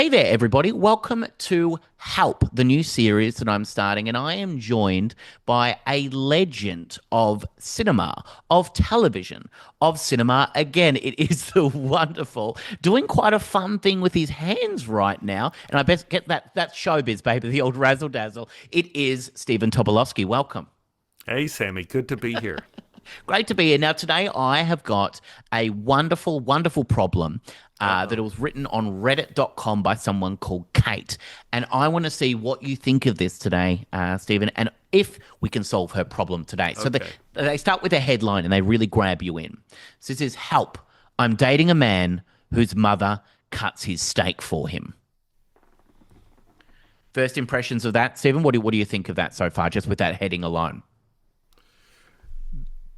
Hey there, everybody. Welcome to Help, the new series that I'm starting. And I am joined by a legend of cinema, of television, of cinema. Again, it is the wonderful, doing quite a fun thing with his hands right now. And I best get that showbiz, baby, the old razzle dazzle. It is Stephen Tobolowsky. Welcome. Hey, Sammy, good to be here. Great to be here. Now, today I have got a wonderful, wonderful problem that Uh-oh. was written on reddit.com by someone called Kate. And I want to see what you think of this today, Stephen, and if we can solve her problem today. So Okay. they start with a headline and they really grab you in. So this is Help, I'm dating a man whose mother cuts his steak for him. First impressions of that, Stephen, what do you think of that so far, just with that heading alone?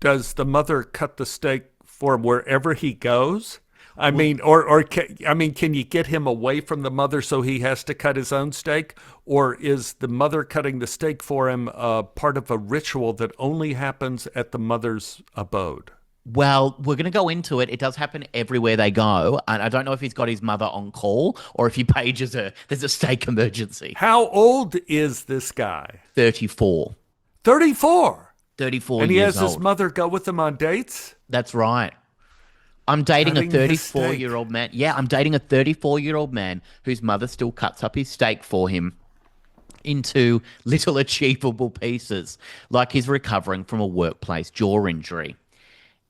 Does the mother cut the steak for him wherever he goes? I Well, mean, or can you get him away from the mother so he has to cut his own steak? Or is the mother cutting the steak for him part of a ritual that only happens at the mother's abode? Well, we're going to go into it. It does happen everywhere they go. And I don't know if he's got his mother on call or if he pages her. There's a steak emergency. How old is this guy? 34. 34. 34 And he years has his old. mother go with him on dates? That's right. I'm dating a Cutting his steak. 34-year-old man. Yeah, I'm dating a 34-year-old man whose mother still cuts up his steak for him into little achievable pieces, like he's recovering from a workplace jaw injury.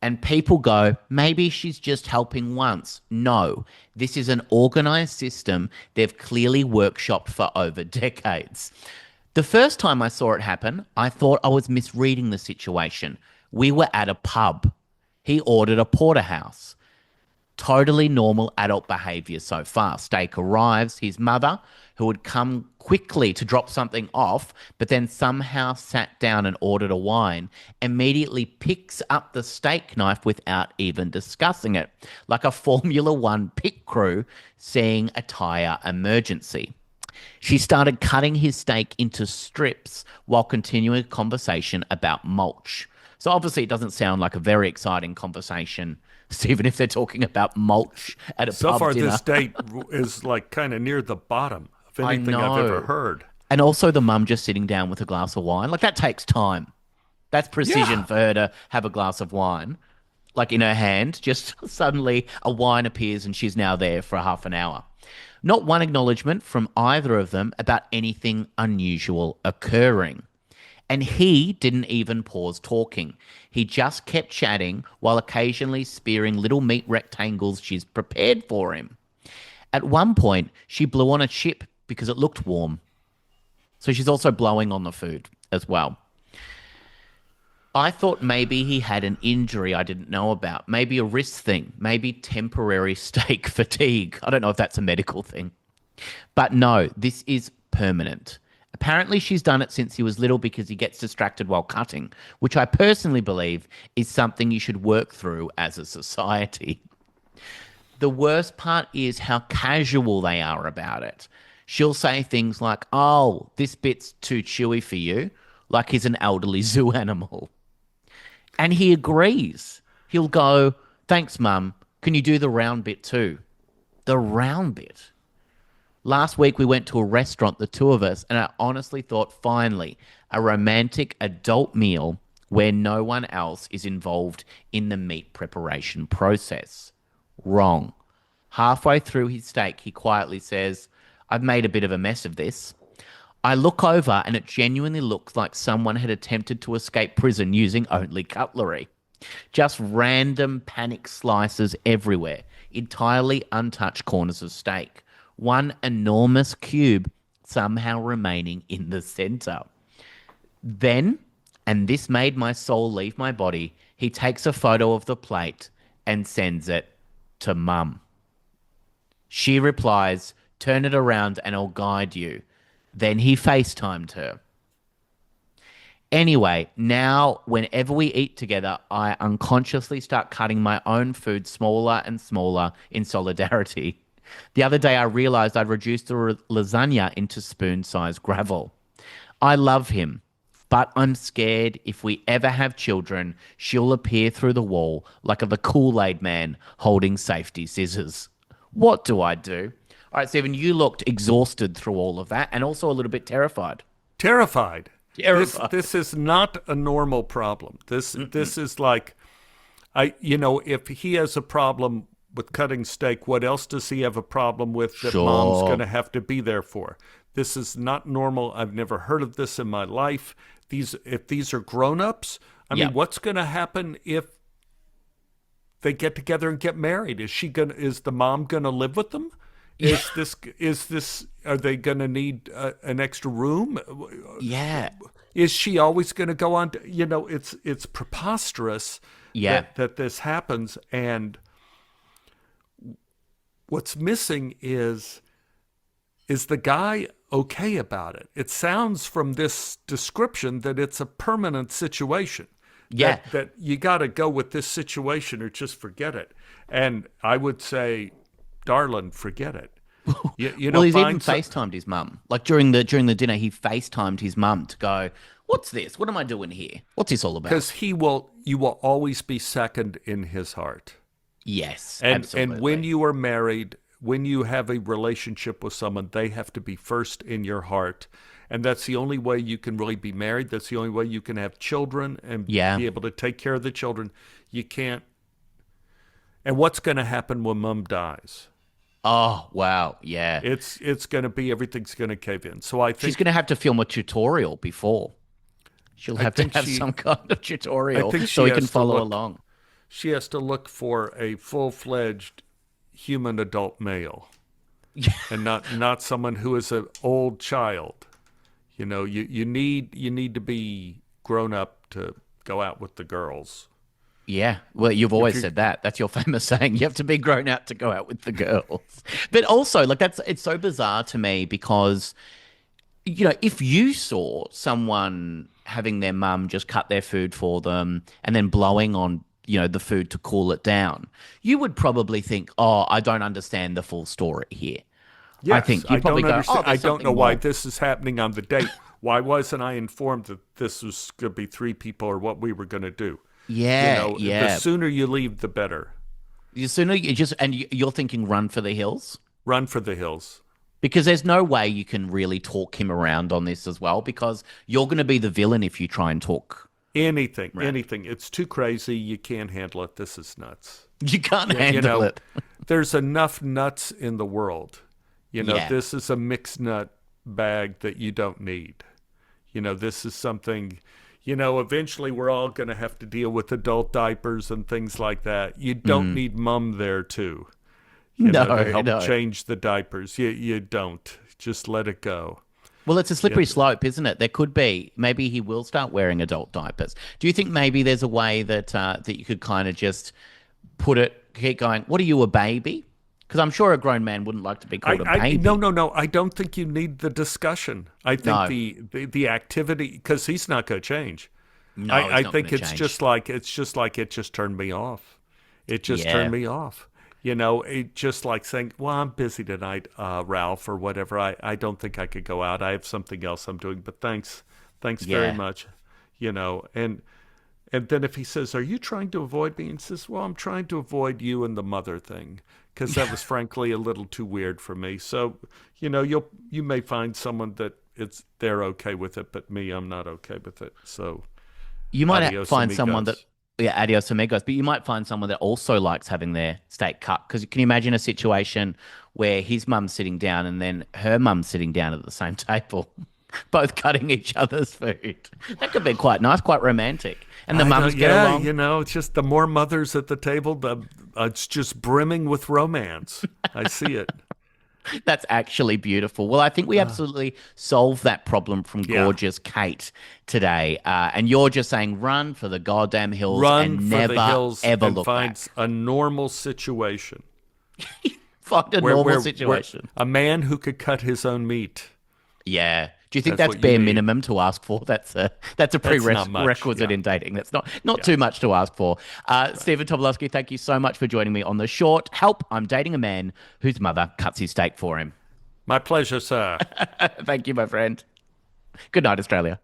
And people go, maybe she's just helping once. No, this is an organized system they've clearly workshopped for over decades. The first time I saw it happen, I thought I was misreading the situation. We were at a pub. He ordered a porterhouse. Totally normal adult behavior so far. Steak arrives. His mother, who had come quickly to drop something off, but then somehow sat down and ordered a wine, immediately picks up the steak knife without even discussing it, like a Formula One pit crew seeing a tire emergency. She started cutting his steak into strips while continuing a conversation about mulch. So obviously, it doesn't sound like a very exciting conversation, Stephen, if they're talking about mulch at a So pub far, dinner. this date is like kind of near the bottom of I anything I've ever know. heard. And also the mum just sitting down with a glass of wine. Like that takes time. That's precision Yeah. for her to have a glass of wine, like in her hand. Just suddenly a wine appears and she's now there for a half an hour. Not one acknowledgement from either of them about anything unusual occurring. And he didn't even pause talking. He just kept chatting while occasionally spearing little meat rectangles she's prepared for him. At one point, she blew on a chip because it looked warm. So she's also blowing on the food as well. I thought maybe he had an injury I didn't know about, maybe a wrist thing, maybe temporary steak fatigue. I don't know if that's a medical thing. But no, this is permanent. Apparently, she's done it since he was little because he gets distracted while cutting, which I personally believe is something you should work through as a society. The worst part is how casual they are about it. She'll say things like, oh, this bit's too chewy for you, like he's an elderly zoo animal. And he agrees. He'll go, thanks, mum. Can you do the round bit too? The round bit. Last week we went to a restaurant, the two of us, and I honestly thought, finally, a romantic adult meal where no one else is involved in the meat preparation process. Wrong. Halfway through his steak, he quietly says, I've made a bit of a mess of this. I look over and it genuinely looks like someone had attempted to escape prison using only cutlery. Just random panic slices everywhere, entirely untouched corners of steak. One enormous cube somehow remaining in the center. Then, and this made my soul leave my body, he takes a photo of the plate and sends it to mum. She replies, turn it around and I'll guide you. Then he FaceTimed her. Anyway, now whenever we eat together, I unconsciously start cutting my own food smaller and smaller in solidarity. The other day, I realized I'd reduced the lasagna into spoon-sized gravel. I love him, but I'm scared if we ever have children, she'll appear through the wall like the Kool-Aid man holding safety scissors. What do I do? All right, Stephen, you looked exhausted through all of that and also a little bit terrified. Terrified. Terrified. This is not a normal problem. This is like if he has a problem with cutting steak, what else does he have a problem with that mom's going Sure. to have to be there for? This is not normal. I've never heard of this in my life. If these are grown-ups, I mean, Yep. what's going to happen if they get together and get married? Is the mom going to live with them? Yeah. Are they going to need an extra room? Yeah. Is she always going to go on it's preposterous Yeah. that this happens. And what's missing is the guy okay about it? It sounds from this description that it's a permanent situation, Yeah. that you got to go with this situation or just forget it. And I would say, darling, forget it. Well, he's even Find some. FaceTimed his mum. Like during the dinner, he FaceTimed his mum to go, "What's this? What am I doing here? What's this all about?" Because you will always be second in his heart. Yes, And when absolutely. you are married, when you have a relationship with someone, they have to be first in your heart. And that's the only way you can really be married. That's the only way you can have children and Yeah. be able to take care of the children. You can't. And what's going to happen when mom dies? Oh, wow. Yeah. It's going to be, everything's going to cave in. So She's going to have to film a tutorial before. She'll I have to think have she some kind of I tutorial think so she he can has to follow look along. she has to look for a full-fledged human adult male, and not someone who is an old child. You need to be grown up to go out with the girls. Yeah, well, you've If always you said that. That's your famous saying. You have to be grown out to go out with the girls. But also, like it's so bizarre to me because, if you saw someone having their mum just cut their food for them and then blowing on, the food to cool it down, you would probably think, "Oh, I don't understand the full story here." I Yes, think I you'd probably don't go, "Oh, understand. I there's don't know something why more." this is happening on the date. Why wasn't I informed that this was going to be three people or what we were going to do? Yeah, The yeah. sooner you leave, the better. You sooner you just and you're thinking run for the hills. Run for the hills. Because there's no way you can really talk him around on this as well, because you're going to be the villain if you try and talk Anything, around. anything. It's too crazy. You can't handle it. This is nuts. You can't Yeah, handle it. there's enough nuts in the world. Yeah. This is a mixed nut bag that you don't need. This is something, eventually we're all going to have to deal with adult diapers and things like that. You don't Mm. need mom there too, No, to help no. change the diapers. You don't. Just let it go. Well, it's a Yeah. slippery slope, isn't it? There could be. Maybe he will start wearing adult diapers. Do you think maybe there's a way that you could kind of just keep going? What are you, a baby? Because I'm sure a grown man wouldn't like to be called a No, baby. no, no. I don't think you need the discussion. I think No, the activity, because he's not going to change. no, he's I not going think to change. it's just like it just turned me off. It just turned Yeah, me off. It just like saying, "Well, I'm busy tonight, Ralph, or whatever. I don't think I could go out. I have something else I'm doing. But thanks very yeah, much." And then if he says, "Are you trying to avoid me?" and says, "Well, I'm trying to avoid you and the mother thing, because that was frankly a little too weird for me. So, you may find someone that they're okay with it, but me, I'm not okay with it. So, you might adios find someone that, amigos." yeah, adios amigos, but you might find someone that also likes having their steak cut. Because can you imagine a situation where his mum's sitting down and then her mum's sitting down at the same table, both cutting each other's food? That could be quite nice, quite romantic. And the I know, mums get yeah, along. it's just the more mothers at the table, it's just brimming with romance. I see it. That's actually beautiful. Well, I think we absolutely solved that problem from Yeah. gorgeous Kate today. And you're just saying run for the goddamn hills Run and for the never, hills ever and look find back. a normal situation Find a normal where situation. a man who could cut his own meat. Yeah. Do you think That's that's what you bare need. minimum to ask for? That's a That's not much. prerequisite Yeah. in dating. That's not Yeah. too much to ask for. Right. Stephen Tobolowsky, thank you so much for joining me on the short help. I'm dating a man whose mother cuts his steak for him. My pleasure, sir. Thank you, my friend. Good night, Australia.